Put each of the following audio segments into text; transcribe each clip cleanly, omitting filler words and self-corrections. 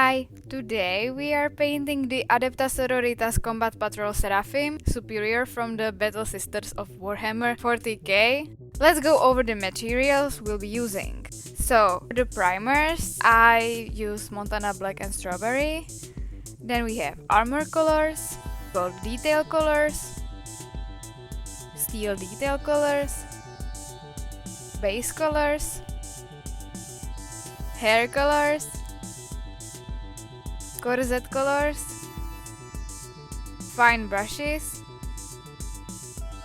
Hi! Today we are painting the Adepta Sororitas Combat Patrol Seraphim Superior from the Battle Sisters of Warhammer 40k. Let's go over the materials we'll be using. So, for the primers, I use Montana Black and Strawberry. Then we have Armour colors, gold detail colors, steel detail colors, base colors, hair colors, corset colors, fine brushes,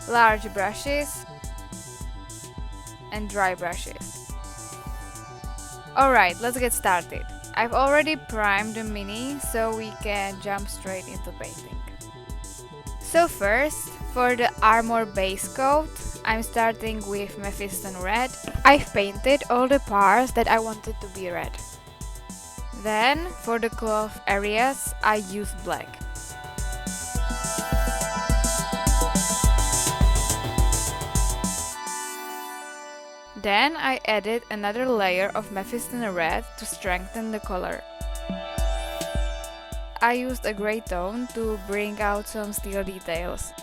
large brushes, and dry brushes. Alright, let's get started. I've already primed the mini, so we can jump straight into painting. So first, for the armor base coat, I'm starting with Mephiston red. I've painted all the parts that I wanted to be red. Then, for the cloth areas, I used black. Then I added another layer of Mephiston red to strengthen the color. I used a grey tone to bring out some steel details.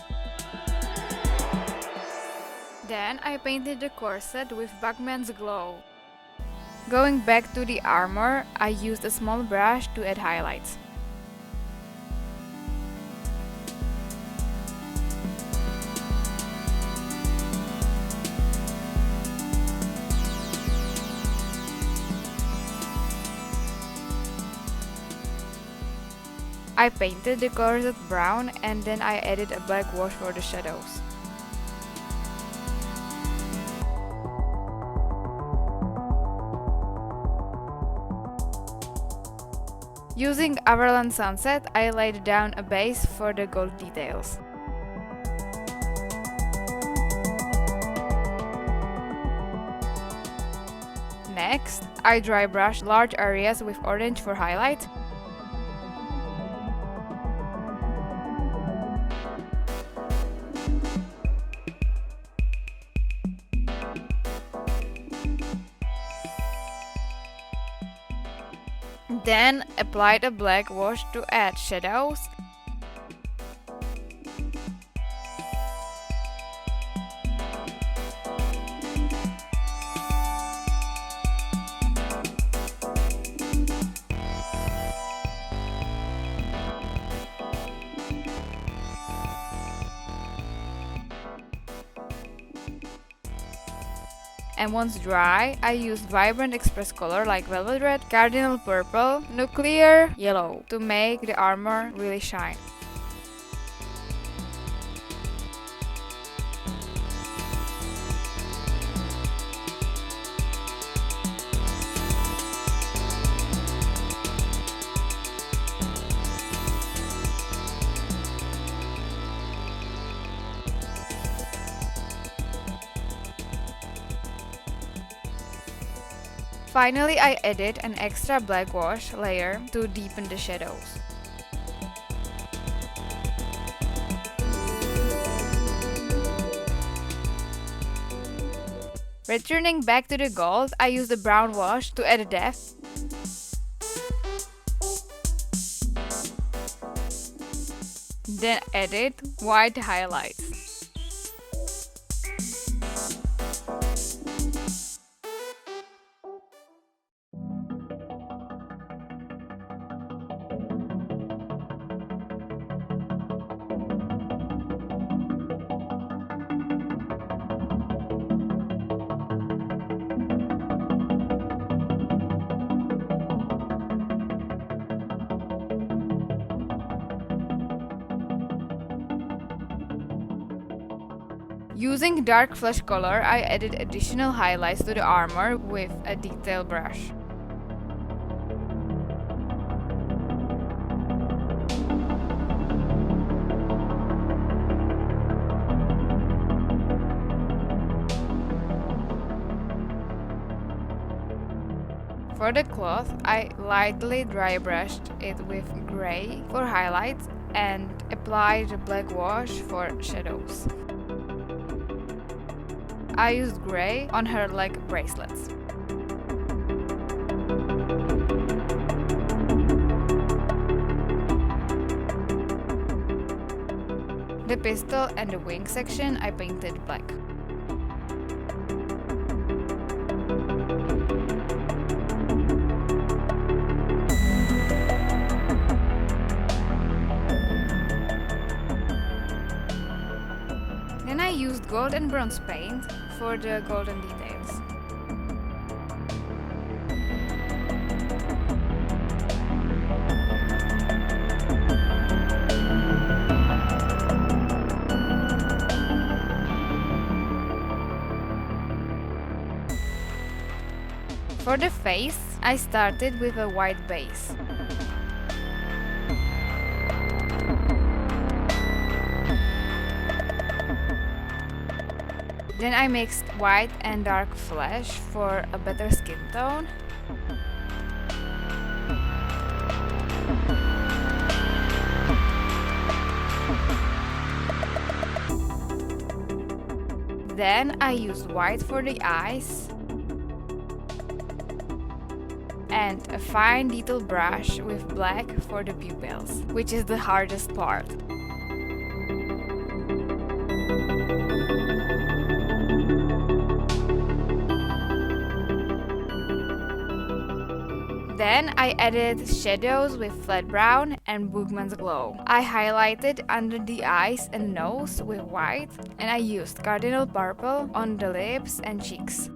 Then I painted the corset with Bugman's Glow. Going back to the armor, I used a small brush to add highlights. I painted the corset brown and then I added a black wash for the shadows. Using Averland Sunset, I laid down a base for the gold details. Next, I dry brushed large areas with orange for highlight. Then applied a black wash to add shadows. And once dry, I used vibrant Xpress color like velvet red, Cardinal purple, nuclear yellow to make the armor really shine. Finally, I added an extra black wash layer to deepen the shadows. Returning back to the gold, I used the brown wash to add a depth. Then added white highlights. Using dark flesh color, I added additional highlights to the armor with a detail brush. For the cloth, I lightly dry brushed it with grey for highlights and applied a black wash for shadows. I used grey on her leg bracelets. The pistol and the wing section I painted black. Then I used gold and bronze paint for the golden details. For the face, I started with a white base. Then I mixed white and dark flesh for a better skin tone. Then I used white for the eyes and a fine detail brush with black for the pupils, which is the hardest part. Then I added shadows with flat brown and Boogman's glow. I highlighted under the eyes and nose with white, and I used Cardinal purple on the lips and cheeks.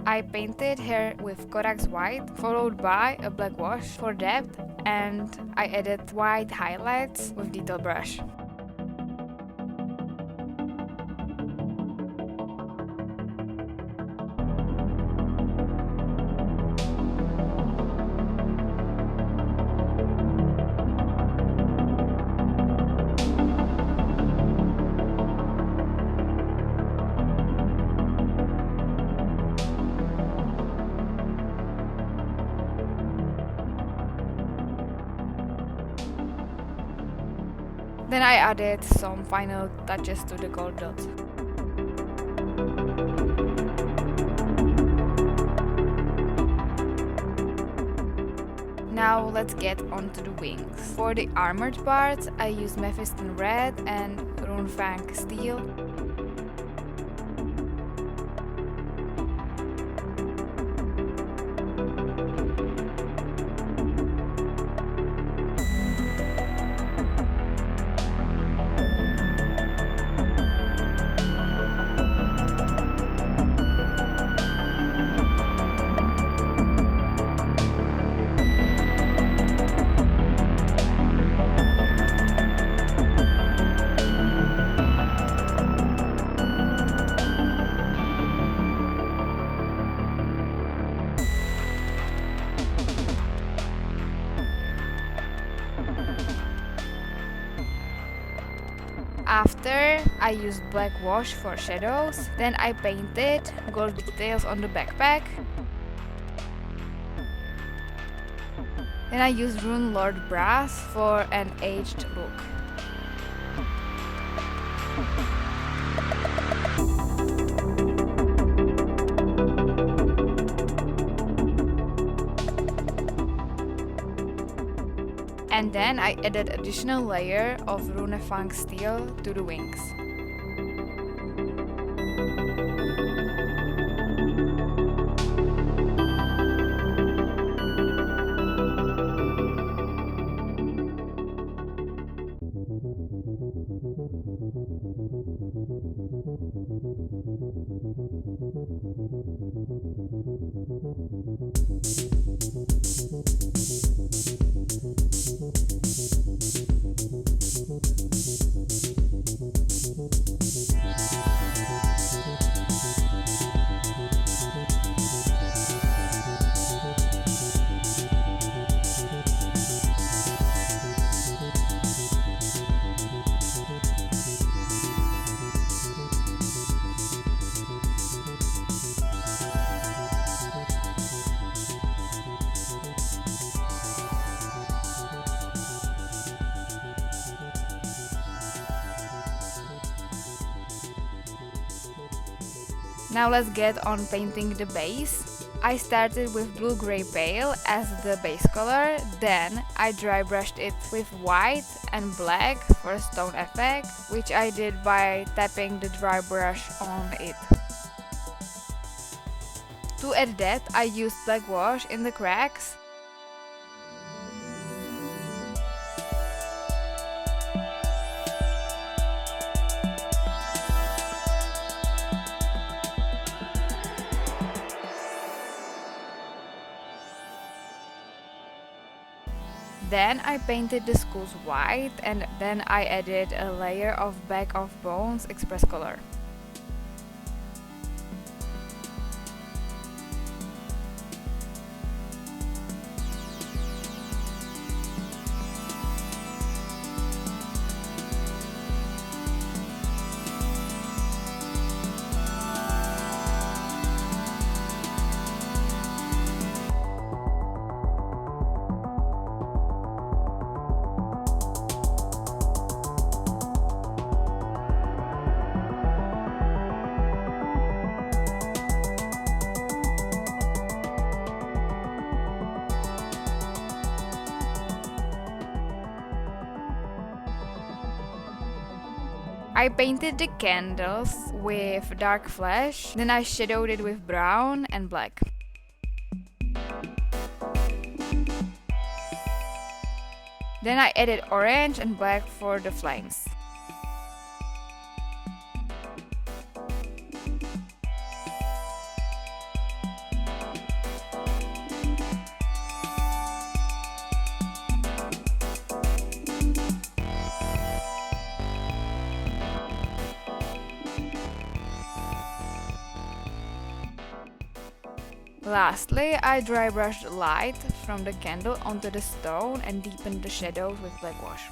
I painted hair with Kodak's white, followed by a black wash for depth, and I added white highlights with detail brush. Then I added some final touches to the gold dot. Now let's get onto the wings. For the armored parts, I used Mephiston red and Runefang steel. After, I used black wash for shadows, then I painted gold details on the backpack. Then I used Rune Lord brass for an aged look. And then I added additional layer of Runefang steel to the wings. Now let's get on painting the base. I started with blue-gray pale as the base color, then I dry brushed it with white and black for a stone effect, which I did by tapping the dry brush on it. To add that, I used black wash in the cracks. Then I painted the skulls white, and then I added a layer of Back of Bones Xpress color. I painted the candles with dark flesh, then I shadowed it with brown and black. Then I added orange and black for the flames. Lastly, I dry brushed light from the candle onto the stone and deepened the shadows with black wash.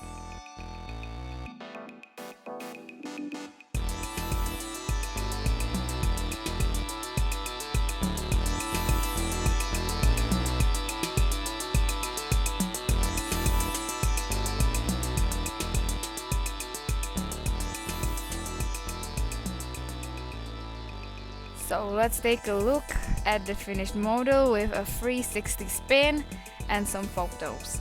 So let's take a look at the finished model with a 360 spin and some photos.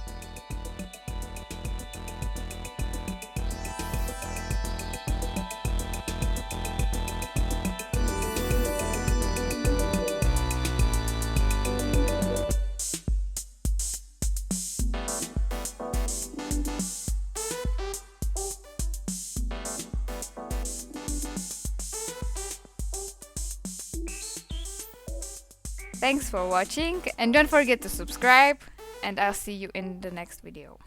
Thanks for watching, and don't forget to subscribe, and I'll see you in the next video.